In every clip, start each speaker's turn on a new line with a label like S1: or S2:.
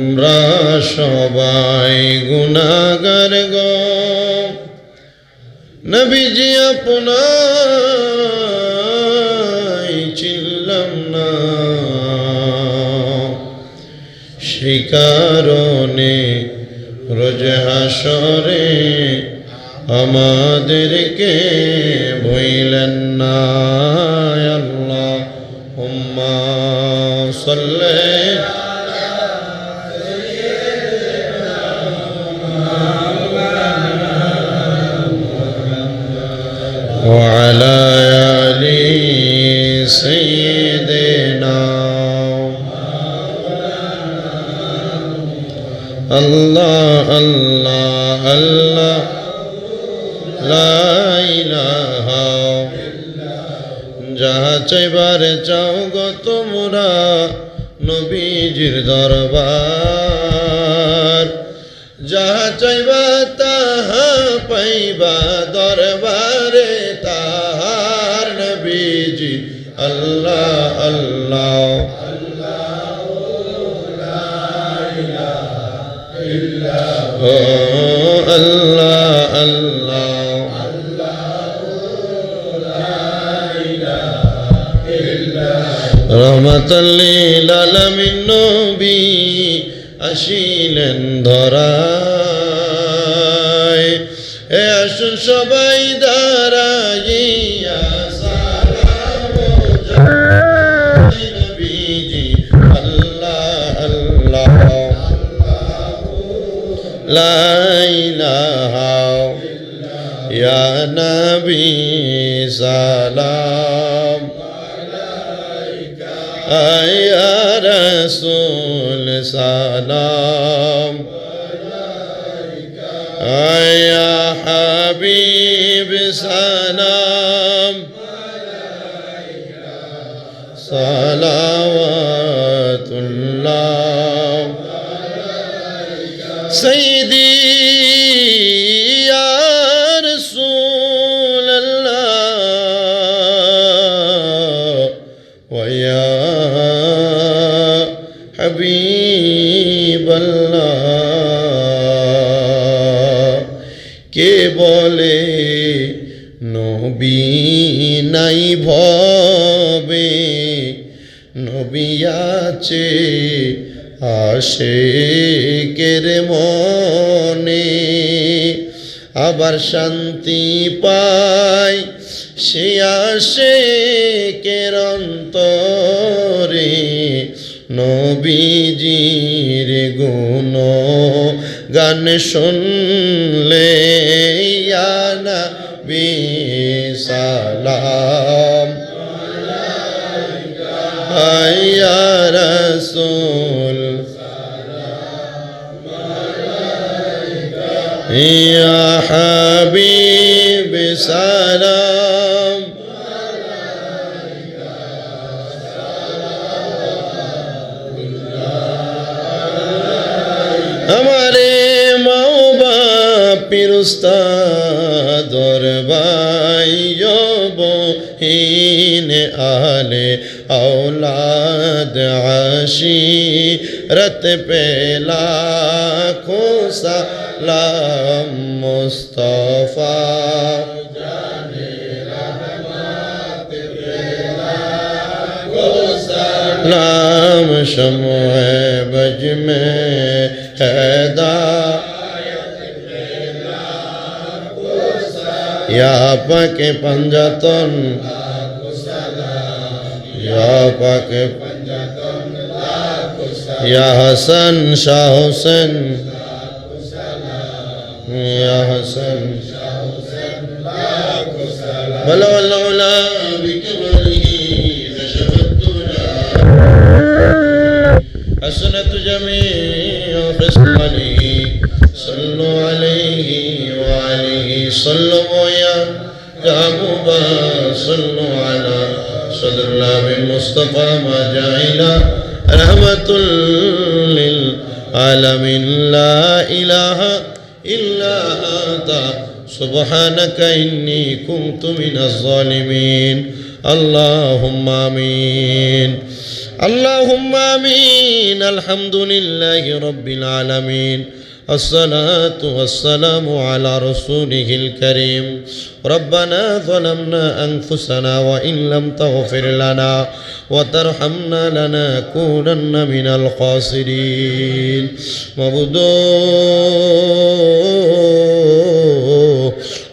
S1: আমরা সবাই গুনাহগার গো, নবীজি আপনায় চিনলাম না, সেই কারণে রোজ হাসরে আমাদেরকে ভুলেন না। আল্লাহুম্মা সাল্লি وعلى آل سيدنا الله الله الله لا إله যাহা চাইবার চাও গো তোমরা নবীজির দরবার, যাহা চাইবা তাহা পাইবা দরবারে তাহার। নবীজি আল্লাহ আল্লাহ ও আল্লাহ আল্লাহ রহমাতাল লিল আলামিন নবী আসিলেন ধরায়। এ আসুন সবাই দাঁড়াইয়া সালাম জানাই নবীজি আল্লাহ আল্লাহ লা ইলাহা ইয়া নবী সালাম আয়া রাসূল সালাম আয়া হাবিব সালাম সালাওয়াতুল্লাহ সাইয়্যিদি ইয়া রাসূলাল্লাহ ওয়া ইয়া হাবিবাল্লাহ। কে বলে নবী নাই ভবে, নবী আছে আশিকের মনে, আবার শান্তি পায় সে আশিকের অন্তরে। নবীজির গুণ গান শুনলে ইয়া নবী সালাম ইয়া রাসূল ইয়া হাবিব সালাম हमारे माओ बापिर उस्ताद और भाइयों बहिन आले औलाद आशीरत पे लाखों सलाम मुस्तफा नाम शम्ए बज में या पाके पंजातन या पाके या हसन शाह हुसैन या हसन बला वल्ला हसनत जमीअ खिसालिह सल्लु अलैहि व आलिहि सल्लु या महबूबा सल्लु अला सदरुल्लाह बिन मुस्तफा मा जाइला रहमतुल लिल आलमीन ला इलाहा इल्ला अंता सुब्हानका इन्नी कुन्तु मिनज़ ज़ालिमीन। اللهم آمين اللهم آمين الحمد لله رب العالمين الصلاة والسلام على رسوله الكريم ربنا ظلمنا أنفسنا وإن لم تغفر لنا وترحمنا لنكونن من الخاسرين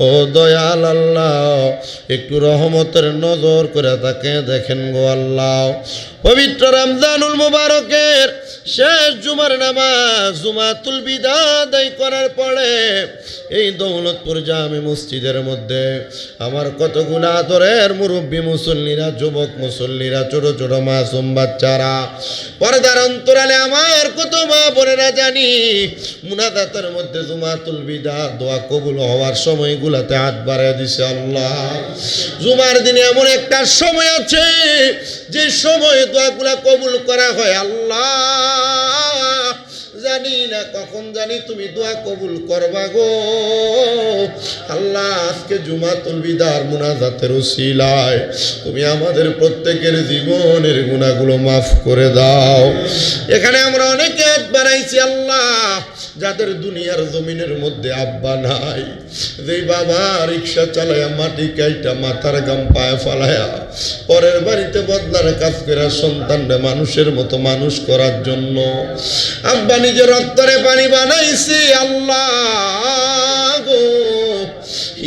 S1: ও দয়াল আল্লাহ একটু রহমতের নজর করে তাকে দেখেন গো আল্লাহ পবিত্র রমজানুল মুবারকের শেষ জুমার নামাজ জুমাতুল বিদা আদায় করার পরে এই দৌলতপুর জামে মসজিদের মধ্যে আমার কতগুলো আদরের মুরব্বী মুসল্লিরা যুবক মুসল্লিরা ছোট ছোট মাসুম বাচ্চারা পর্দার অন্তরালে আমার কত মা বোনেরা জানি মুনাজাতের মধ্যে জুমাতুল বিদা দোয়া কবুল হওয়ার সময়গুলোতে হাত বাড়িয়ে দিছে আল্লাহ জুমার দিনে এমন একটা সময় আছে যে সময় দোয়াগুলা কবুল করা হয় আল্লাহ জানি না কখন জানি তুমি দোয়া কবুল করবা গো আল্লাহ আজকে জুমাতুল বিদার মুনাজাতের উসিলায় তুমি আমাদের প্রত্যেকের জীবনের গুনাহগুলো মাফ করে দাও এখানে আমরা অনেকে হাত বাড়াইছি আল্লাহ যাদের দুনিয়ার জমিনের মধ্যে আব্বা নাই যেই বাবা রিক্সা চালায়া মাটি কাইটা মাথার গাম পায়ে ফালায়া পরের বাড়িতে বদলার কাজ করে সন্তানরা মানুষের মতো মানুষ করার জন্য আব্বা নিজের রক্তরে পানি বানাইছি আল্লাহ গো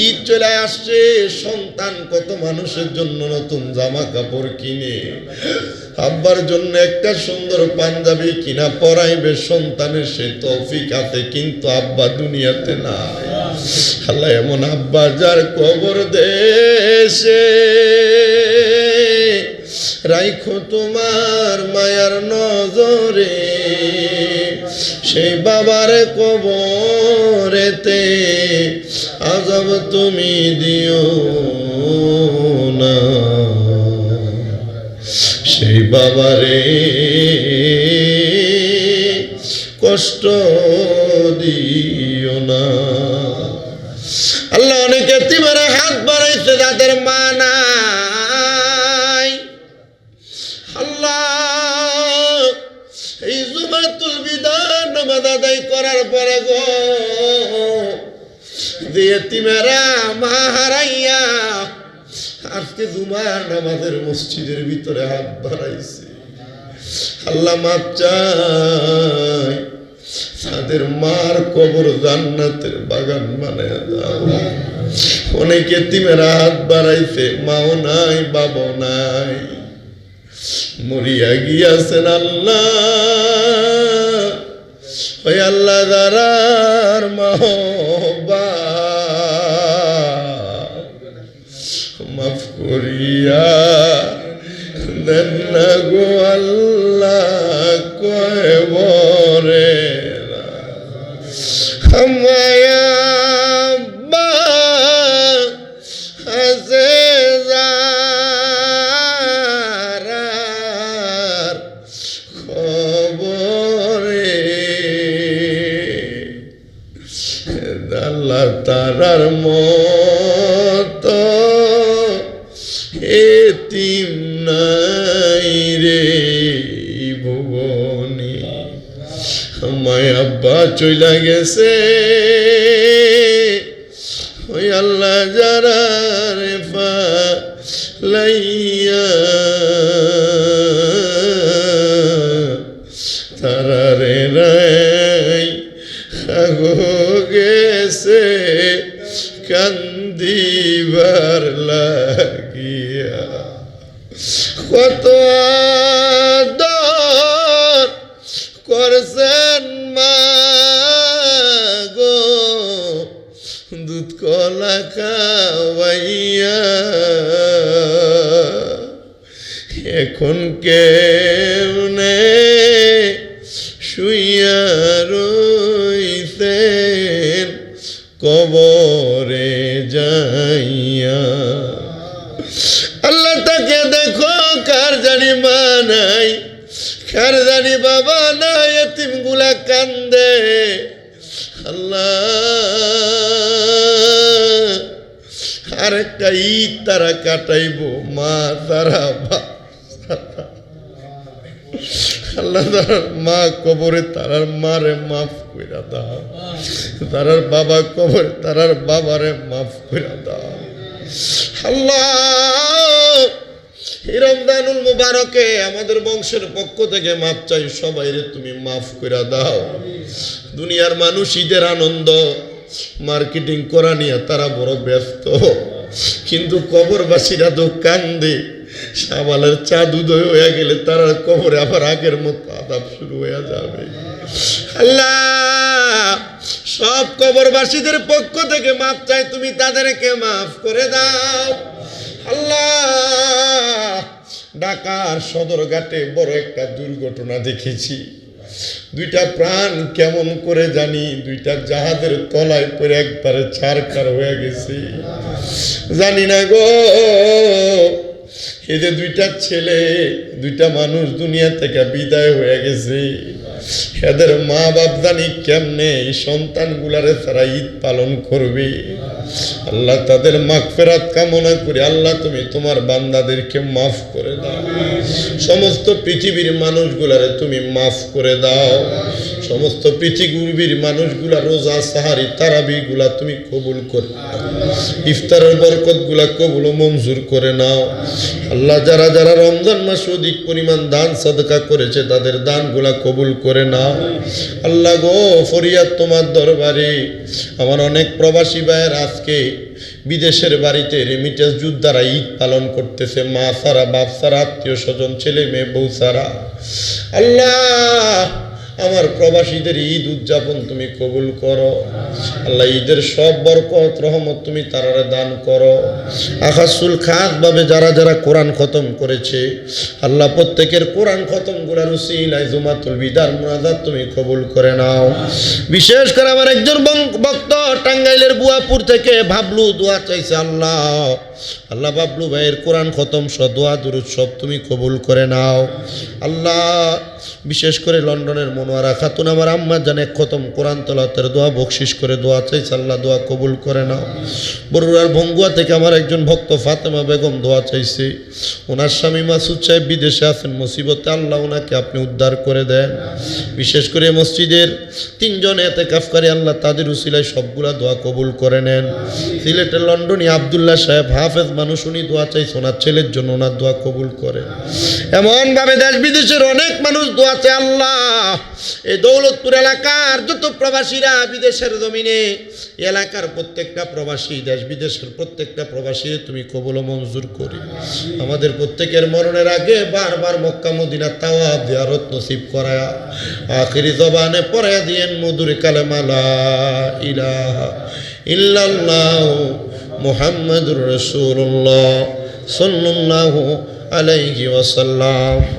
S1: ঈদ চলে আসছে সন্তান কত মানুষের জন্য নতুন জামা কাপড় কিনে আব্বার জন্য একটা সুন্দর পাঞ্জাবি কিনা পরাইবে সন্তানের সে তৌফিক আছে কিন্তু আব্বা দুনিয়াতে নাই আল্লাহ এমন আব্বা যার কবর দেশে রাইখো তোমার মায়ার নজরে সেই বাবার কবরেতে আযাব তুমি দিও না সেই বাবারে কষ্ট দিও না আল্লাহ অনেকে তিমারে হাত বাড়াইছে যাদের মা নাই আল্লাহ এই জুমাতুল বিদা নামাজ আদায় করার পরে গো যে এতিমেরা মা হারাইয়া আজকে জুমার নামাজের মসজিদের ভিতরে হাত বাড়াইছে আল্লাহ মাপ চাই তাদের মার কবর জান্নাতের বাগান বানায় দাও অনেক এতিমেরা হাত বাড়াইছে মাও নাই বাবাও নাই মরিয়া গিয়াছেন আল্লাহ ওই আল্লাহ দারার মহবা মাফ করিয়া দেন না গো আল্লাহ কয় বরে আমায়া তারার মতো এতিম নাই রে ভুবনে আমায় আব্বা চইলা গেছে ওই আল্লাহ যারা রে ফালাইয়া তারা রে নাই গেছে কান্দিবার লাগিয়া কত আদর করছেন মা গো দুধ কলা খাওয়াইয়া এখন কেমনে শুইয়া রইতেন কবরে যাইয়া আল্লাহ তাকে দেখো কার জানি মা নাই কার জানি বাবা নাই এতিম গুলা কান্দে আল্লাহ আরেকটা ঈদ তারা কাটাইব মা তারা আল্লাহ তারার মা কবরে তারার মারে মাফ কইরা দাও, তারার বাবা কবরে তারার বাবারে মাফ কইরা দাও। আল্লাহ এই রমজানুল মুবারকে আমাদের বংশের পক্ষ থেকে মাফ চাই, সবাইরে তুমি মাফ কইরা দাও। দুনিয়ার মানুষ ঈদের আনন্দ মার্কেটিং করা নিয়ে তারা বড় ব্যস্ত, কিন্তু কবরবাসীরা তো কান্দে। সামালের চাঁদ উদয় হয়ে গেলে তারা কবরে আবার আগের মতো আদাব শুরু হয়ে যাবে। আল্লাহ সব কবরবাসীদের পক্ষ থেকে মাফ চাই, তুমি তাদেরকে মাফ করে দাও। আল্লাহ ঢাকার সদরঘাটে বড় একটা দুর্ঘটনা দেখেছি, দুইটা প্রাণ কেমন করে জানি দুইটা জাহাজের তলায় পড়ে একবারে ছারখার হয়ে গেছে। জানি না গো, এই যে দুইটা ছেলে দুইটা মানুষ দুনিয়া থেকে বিদায় হয়ে গেছে, এদের মা বাপ জানি কেমনে এই সন্তানগুলারে তারা ঈদ পালন করবে। আল্লাহ তাদের মাগফিরাত কামনা করি। আল্লাহ তুমি তোমার বান্দাদেরকে মাফ করে দাও, সমস্ত পৃথিবীর মানুষগুলারে তুমি মাফ করে দাও, সমস্ত পৃথিবীর মানুষগুলা রোজা সাহারি তারাবিগুলা তুমি কবুল করে নাও, ইফতারের বরকতগুলা কবুল ও মঞ্জুর করে নাও। আল্লাহ যারা যারা রমজান মাসে অধিক পরিমাণ দান সাদকা করেছে তাদের দানগুলা কবুল করে নাও। আল্লাহ গো ফরিয়াদ তোমার দরবারে, আমার অনেক প্রবাসী ভাইয়ের আজকে বিদেশের বাড়িতে রেমিটেন্স যোদ্ধারা ঈদ পালন করতেছে, মা সারা বাপ সারা আত্মীয় স্বজন ছেলে মেয়ে বউ সারা। আল্লাহ আমার প্রবাসীদের ঈদ উদযাপন তুমি কবুল করো। আল্লাহ ঈদের সব বরকত রহমত তুমি তারারে দান করো। আখাসুল খাস ভাবে যারা যারা কোরআন খতম করেছে আল্লাহ প্রত্যেকের কোরআন খতম গুলার উসিলায় জুমাতুল বিদার মুনাজাত তুমি কবুল করে নাও। বিশেষ করে আমার একজন ভক্ত টাঙ্গাইলের বুয়াপুর থেকে ভাবলু দোয়া চাইছে, আল্লাহ আল্লাহ বাবলু ভাইয়ের কোরআন খতম দোয়া দুরুদ সব তুমি কবুল করে নাও। আল্লাহ বিশেষ করে লন্ডনের মনোয়ারা খাতুন আমার আম্মা জানে খতম কোরআন তেলাওয়াতের দোয়া বকশিস করে দোয়া চাইছে, আল্লাহ দোয়া কবুল করে নাও। বরুড়ার ভঙ্গুয়া থেকে আমার একজন ভক্ত ফাতেমা বেগম দোয়া চাইছে, ওনার স্বামী মাসুদ সাহেব বিদেশে আছেন মুসিবতে, আল্লাহ ওনাকে আপনি উদ্ধার করে দেন। বিশেষ করে মসজিদের তিনজন এতেকাফকারী আল্লাহ তাদের উসিলায় সবগুলা দোয়া কবুল করে নেন। সিলেটের লন্ডনী আবদুল্লাহ সাহেব হাফেজ মানুষ, উনি দোয়া চাইছে ওনার ছেলের জন্য, ওনার দোয়া কবুল করে। এমনভাবে দেশ বিদেশের অনেক মানুষ দোয়া চায়। আল্লাহ এই দৌলতপুর এলাকার যত প্রবাসীরা বিদেশের জমিনে, এলাকার প্রত্যেকটা প্রবাসী দেশ বিদেশের প্রত্যেকটা প্রবাসী তুমি কবুল ও মঞ্জুর করি। আমাদের প্রত্যেকের মরণের আগে বারবার মক্কা মদিনা তাওয়াফ জিয়ারত নসিব করায়া আখিরি জবানে পড়ায়া দিয়েন মধুর কালেমা লা ইলাহা ইল্লাল্লাহ মুহাম্মাদুর রাসূলুল্লাহ সাল্লাল্লাহু আলাইহি ওয়াসাল্লাম।